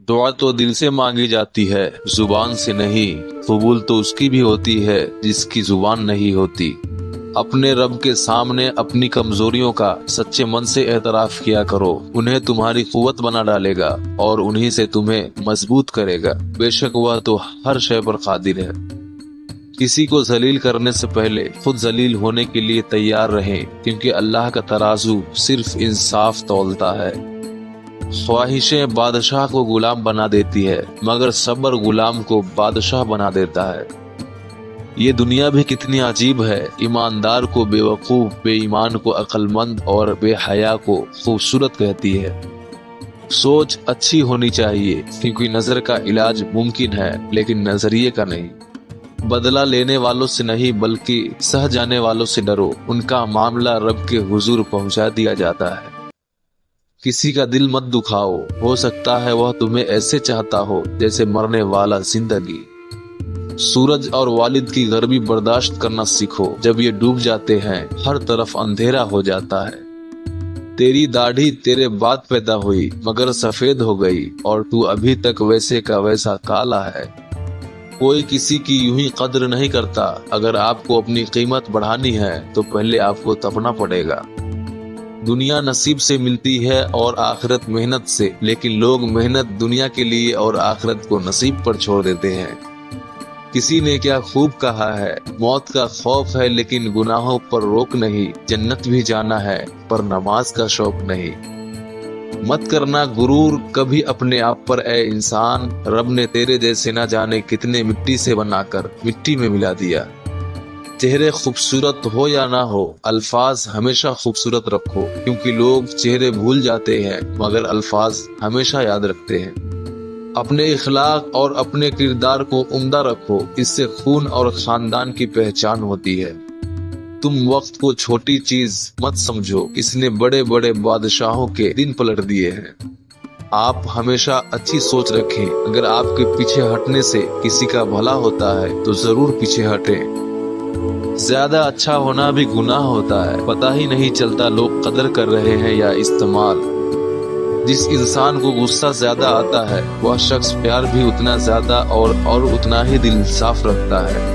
दुआ तो दिल से मांगी जाती है, जुबान से नहीं। कबूल तो उसकी भी होती है जिसकी जुबान नहीं होती। अपने रब के सामने अपनी कमजोरियों का सच्चे मन से एतराफ किया करो। उन्हें तुम्हारी कुव्वत बना डालेगा और उन्हीं से तुम्हें मजबूत करेगा। बेशक वह तो हर शय पर कादिर है। किसी को जलील करने से पहले खुद जलील होने के लिए तैयार रहें, क्योंकि अल्लाह का तराजू सिर्फ इंसाफ तौलता है। ख्वाहिशें बादशाह को गुलाम बना देती है, मगर सब्र गुलाम को बादशाह बना देता है। ये दुनिया भी कितनी अजीब है। ईमानदार को बेवकूफ, बेईमान को अक्लमंद और बेहया को खूबसूरत कहती है। सोच अच्छी होनी चाहिए, क्योंकि नजर का इलाज मुमकिन है लेकिन नजरिए का नहीं। बदला लेने वालों से नहीं बल्कि सह जाने वालों से डरो, उनका मामला रब के हुजूर पहुंचा दिया जाता है। किसी का दिल मत दुखाओ, हो सकता है वह तुम्हें ऐसे चाहता हो जैसे मरने वाला जिंदगी। सूरज और वालिद की गर्मी बर्दाश्त करना सीखो, जब ये डूब जाते हैं हर तरफ अंधेरा हो जाता है। तेरी दाढ़ी तेरे बाद पैदा हुई मगर सफेद हो गई और तू अभी तक वैसे का वैसा काला है। कोई किसी की यूं ही कद्र नहीं करता। अगर आपको अपनी कीमत बढ़ानी है तो पहले आपको तपना पड़ेगा। दुनिया नसीब से मिलती है और आखिरत मेहनत से, लेकिन लोग मेहनत दुनिया के लिए और आखिरत को नसीब पर छोड़ देते हैं। किसी ने क्या खूब कहा है, मौत का खौफ है लेकिन गुनाहों पर रोक नहीं। जन्नत भी जाना है पर नमाज का शौक नहीं। मत करना गुरूर कभी अपने आप पर ए इंसान। रब ने तेरे जैसे न जाने कितने मिट्टी से बनाकर मिट्टी में मिला दिया। चेहरे खूबसूरत हो या ना हो, अल्फाज हमेशा खूबसूरत रखो, क्योंकि लोग चेहरे भूल जाते हैं मगर अल्फाज हमेशा याद रखते हैं। अपने इखलाक और अपने किरदार को उम्दा रखो, इससे खून और खानदान की पहचान होती है। तुम वक्त को छोटी चीज मत समझो, इसने बड़े बड़े बादशाहों के दिन पलट दिए हैं। आप हमेशा अच्छी सोच रखें। अगर आपके पीछे हटने से किसी का भला होता है तो जरूर पीछे हटें। ज्यादा अच्छा होना भी गुनाह होता है। पता ही नहीं चलता लोग कदर कर रहे हैं या इस्तेमाल। जिस इंसान को गुस्सा ज्यादा आता है वह शख्स प्यार भी उतना ज्यादा और उतना ही दिल साफ रखता है।